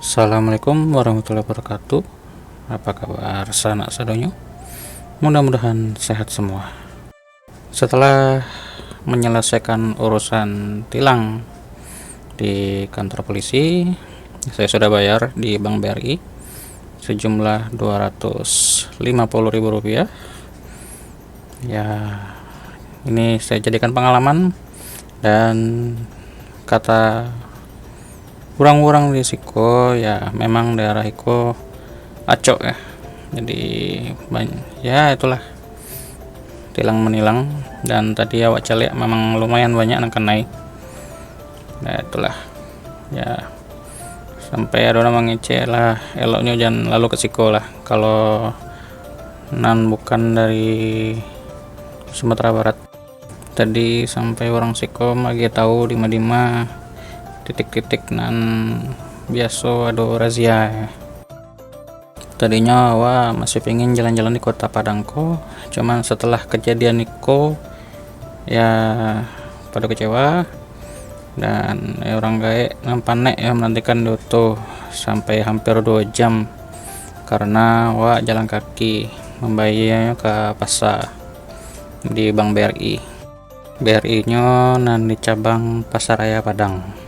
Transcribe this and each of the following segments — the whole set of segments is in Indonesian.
Assalamualaikum warahmatullahi wabarakatuh. Apa kabar sanak sadonyo? Mudah-mudahan sehat semua. Setelah menyelesaikan urusan tilang di kantor polisi, saya sudah bayar di Bank BRI sejumlah Rp250.000. Ya, ini saya jadikan pengalaman dan kata kurang-kurang di Siko, ya memang daerah Iko acok ya, jadi ya itulah tilang menilang. Dan tadi awak calik memang lumayan banyak yang kenai, nah itulah ya, sampai ada orang mengecek lah, eloknya jangan lalu ke Siko lah kalau nan bukan dari Sumatera Barat. Tadi sampai orang Siko lagi tahu dima-dima titik-titik nan biasa ada razia ya. Tadinya wah masih pengen jalan-jalan di kota Padang kok, cuman setelah kejadian itu ya pada kecewa, dan orang gaek panik ya menantikan Doto sampai hampir 2 jam karena wah jalan kaki membayarnya ke pasar di Bank BRI nya nan di cabang Pasaraya Padang.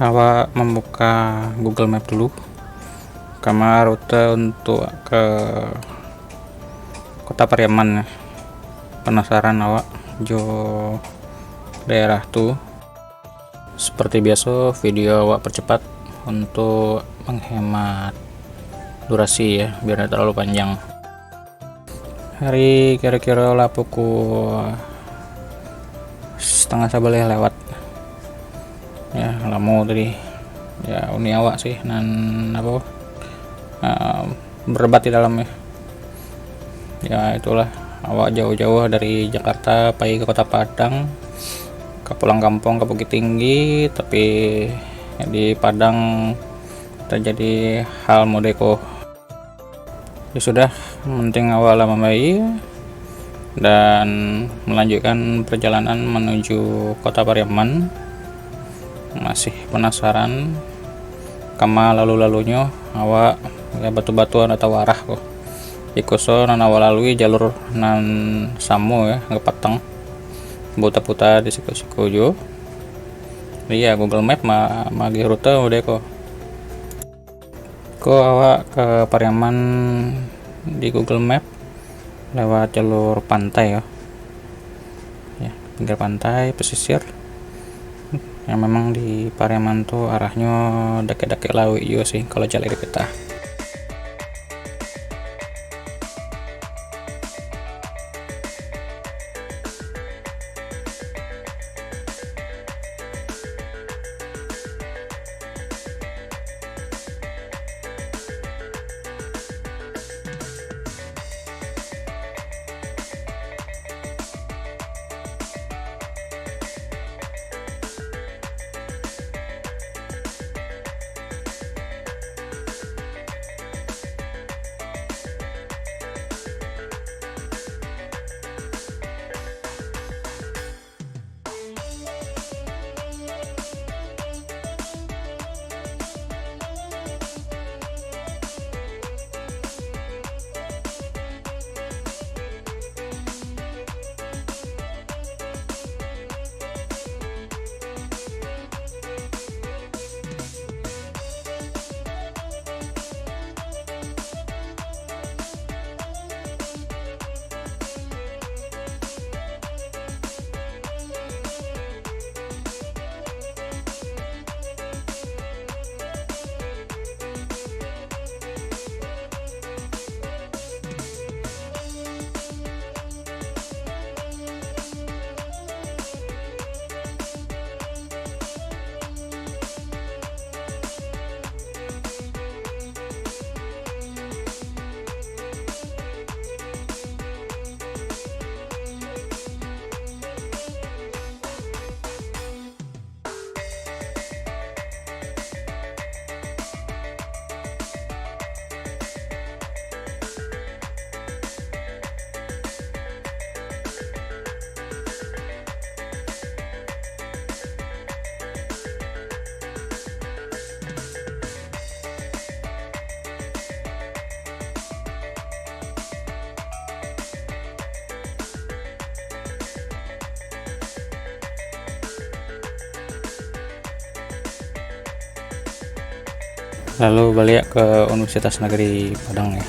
Awak membuka Google Map dulu kamar rute untuk ke Kota Pariaman. Penasaran awak jo daerah tuh. Seperti biasa video awak percepat untuk menghemat durasi ya, biar tidak terlalu panjang. Hari kira-kira lah pukul 10:30 lewat ya, lama tadi ya. Uni awak sih nan apa berdebat di dalam ya itulah, awak jauh-jauh dari Jakarta pergi ke Kota Padang, ke pulang kampung ke Bukit Tinggi, tapi di Padang terjadi hal modeko. Ya sudah, penting awak lama bayi dan melanjutkan perjalanan menuju Kota Pariaman. Masih penasaran kama lalu-lalunya awak ya, batu-batuan atau arah kok ikoso nan awak lalui jalur nan samo ya, ngepatang putar-putar di siku-siku jo. Iya Google Map magi rute udah kok awak ke Pariaman di Google Map lewat jalur pantai ya, pinggir pantai pesisir. Yang memang di Pariaman tuh arahnya dake-dake laut juga sih kalau jalan di peta. lalu balik ke Universitas Negeri Padang ya.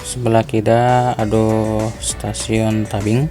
Sebelah kita ada stasiun Tabing.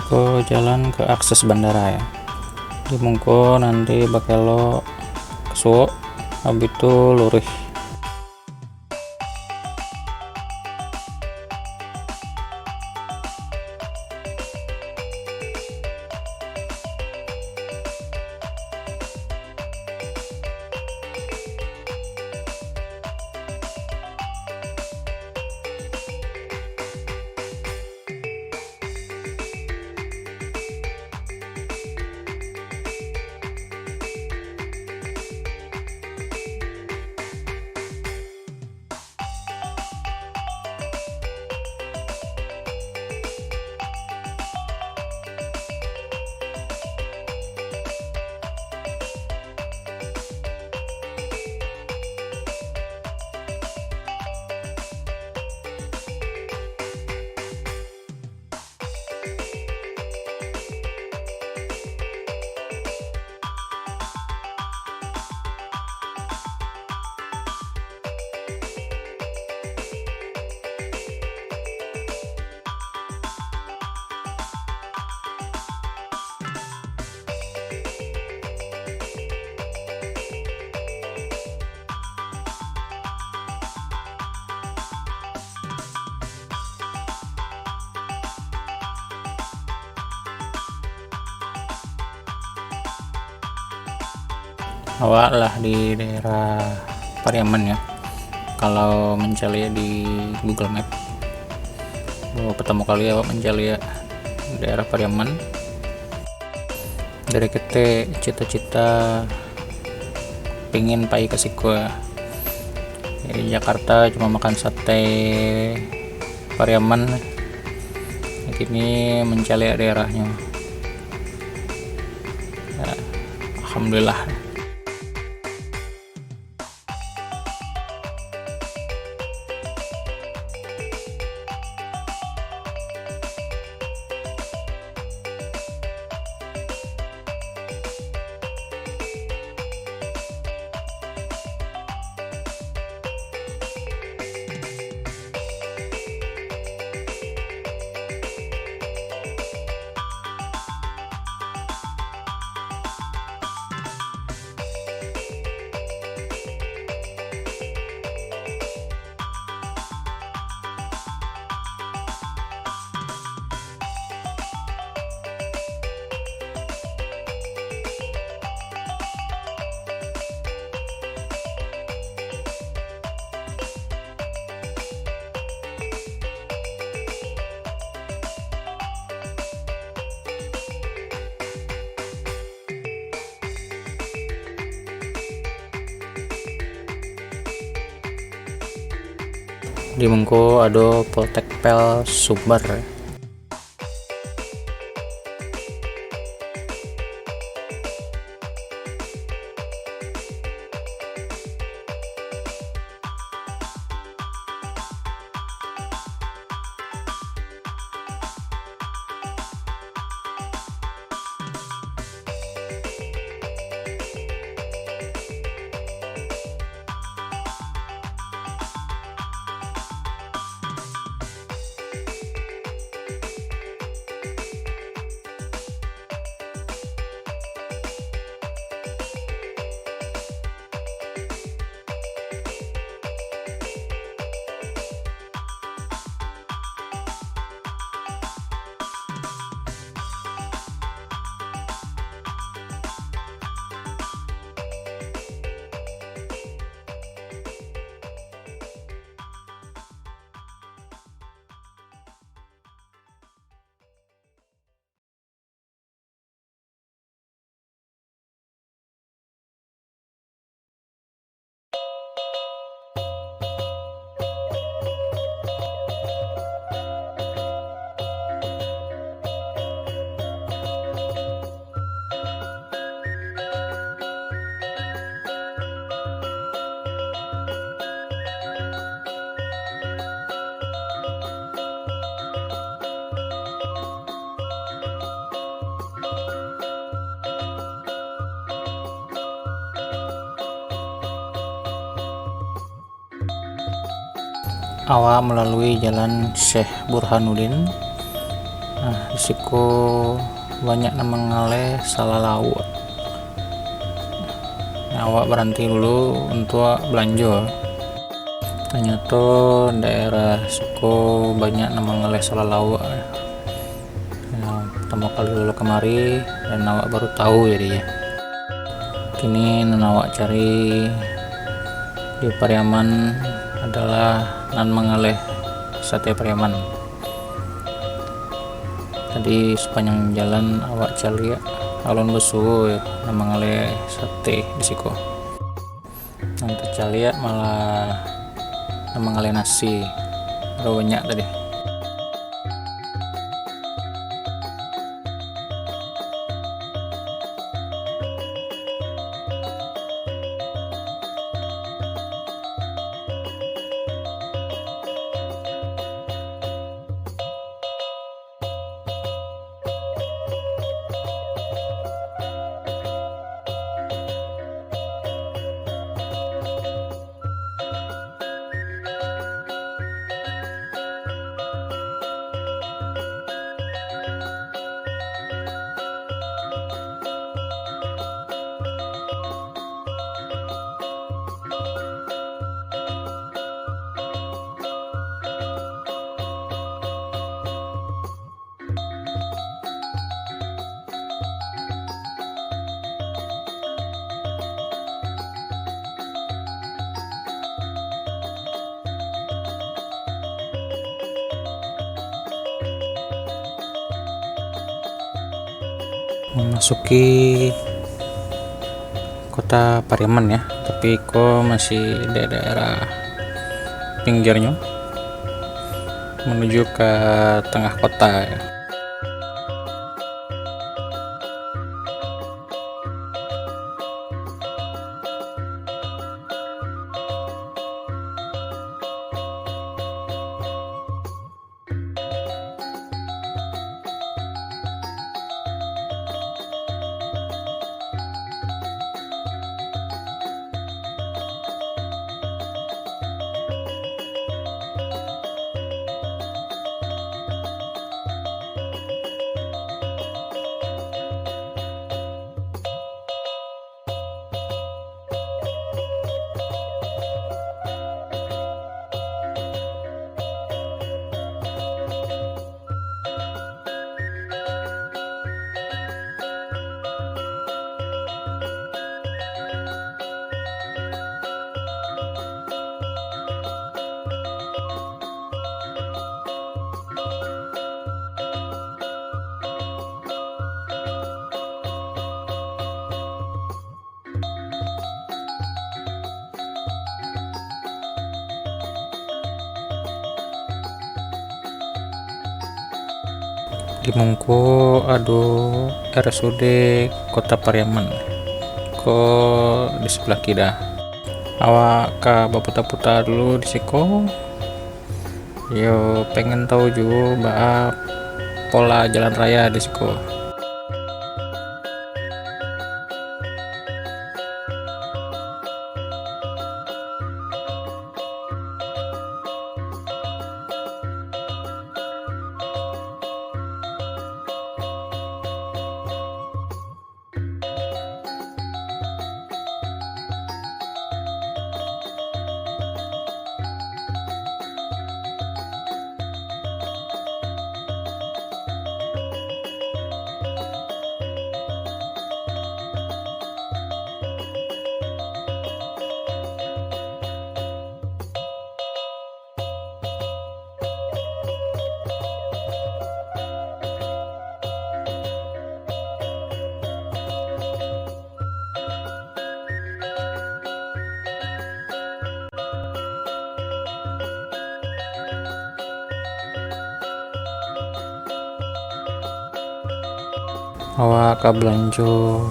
ke jalan ke akses bandara ya. Di mungko nanti bakal kesuo habis itu lurih. Awak lah di daerah Pariaman ya. Kalau mencari di Google Map, pertama kali awak mencari ya daerah Pariaman. Dari kita cita-cita pingin pai ke Siku di Jakarta cuma makan sate Pariaman. Kini mencari daerahnya. Ya, alhamdulillah. Di Mengko ada Poltekpel Sumber. Awak melalui jalan Syekh Burhanuddin Nah risiko banyak na mengalih salah laut. Nah, awak berhenti dulu untuk belanja. Ternyata daerah risiko banyak na mengalih salah laut. Nah, pertama kali dulu kemari dan awak baru tahu jadinya. Kini nan awak cari di Pariaman adalah nan mengalih sate Pariaman. Tadi sepanjang jalan awak cari alun besu ya nan mengalih sate di siko. Nanti cari malah nan mengalih nasi. Ada banyak tadi. Memasuki kota Pariaman ya, tapi kok masih di daerah pinggirnya menuju ke tengah kota ya. Di Mungko aduh RSUD Kota Pariaman kok di sebelah kiri. Awak ke baputa-puta dulu di siko. Yo pengen tahu juga bab pola jalan raya di siko. Awak ke belanja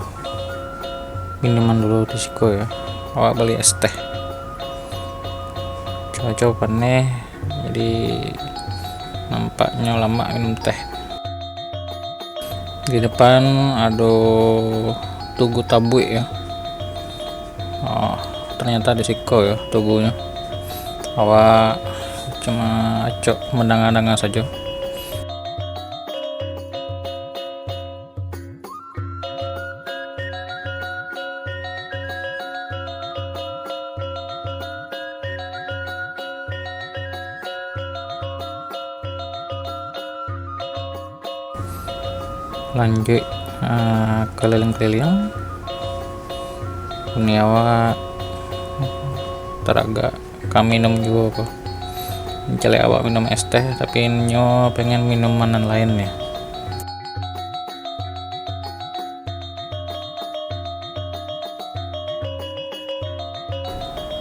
minuman dulu di siko ya. Awak beli es teh. Coba-coba nih, jadi nampaknya lama minum teh. Di depan ada tugu tabui ya. Oh, ternyata di siko ya tugunya. Awak cuma acok mendanga-danga saja. lanjut keliling-keliling Kuniawa teraga kami minum juga kok mencari awak minum es teh, tapi nyo pengen minuman lain ya.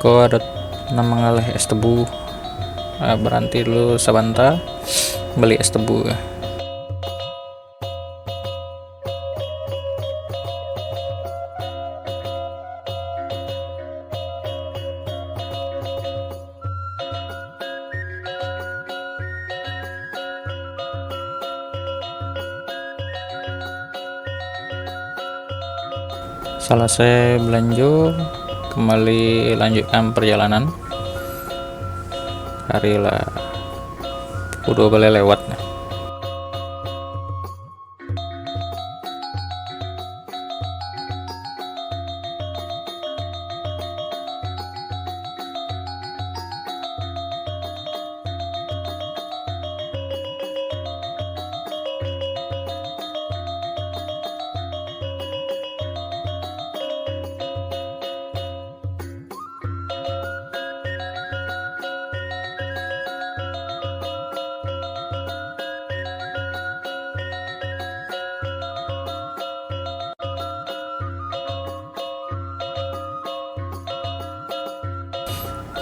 Kok ada nama ngalih es tebu, berhenti dulu sebentar beli es tebu ya. Selesai belanja, kembali lanjutkan perjalanan. Hari lah udah boleh lewat nih.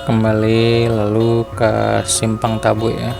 Kembali lalu ke Simpang Tabu ya.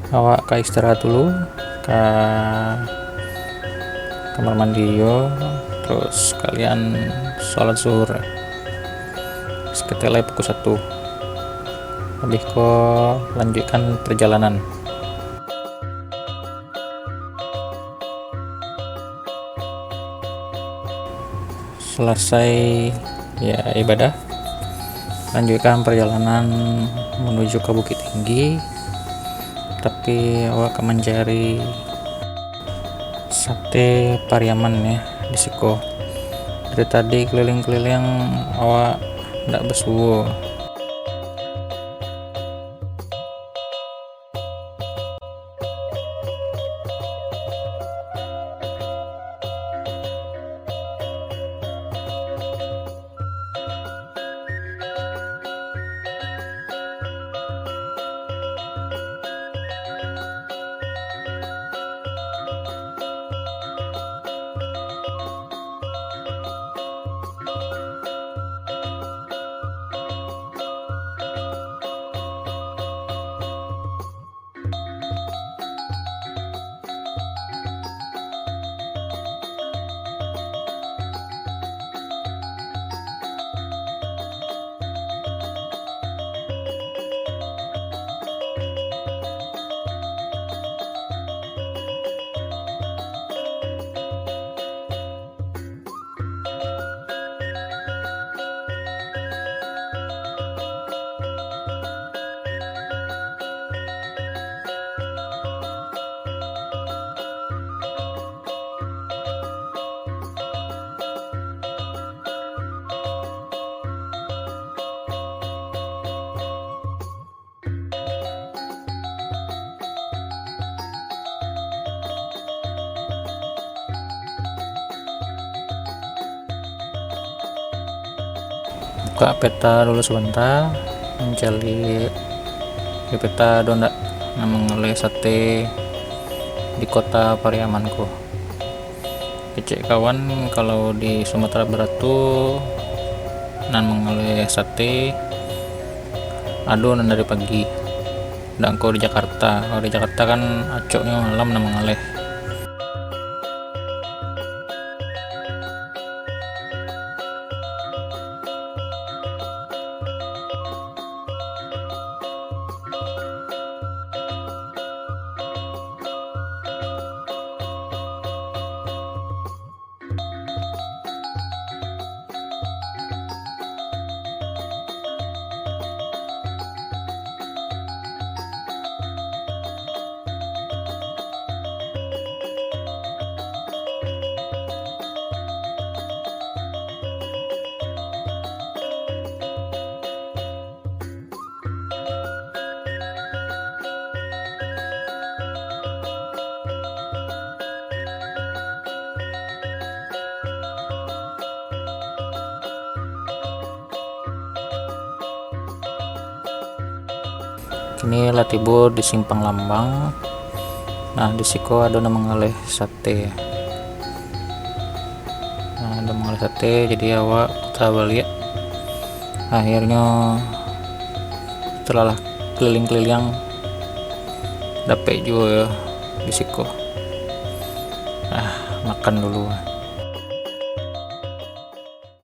Awak ke istirahat dulu ke kamar mandi yo, terus kalian sholat zuhur sekitar pukul 1. Habis kok lanjutkan perjalanan. Selesai ya ibadah, lanjutkan perjalanan menuju ke Bukit Tinggi, tapi awak akan mencari sate Pariaman ya di Siko. Dari tadi keliling-keliling awak ndak besuwo. buka peta dulu sebentar, mencari di peta ada ndak mengenai sate di kota Pariamanku. Cek kawan, kalau di Sumatera Barat tuh nan mengenai sate aduh nan dari pagi, dan kau di Jakarta, kalau di Jakarta kan acoknya malam nan mengalih. Kini lah tiba di Simpang Lambang. Nah di siko ada nama mengalih sate. Nah ada mengalih sate, jadi awak putar balik. Akhirnya setelah keliling-keliling dapet juga ya di siko. Makan dulu.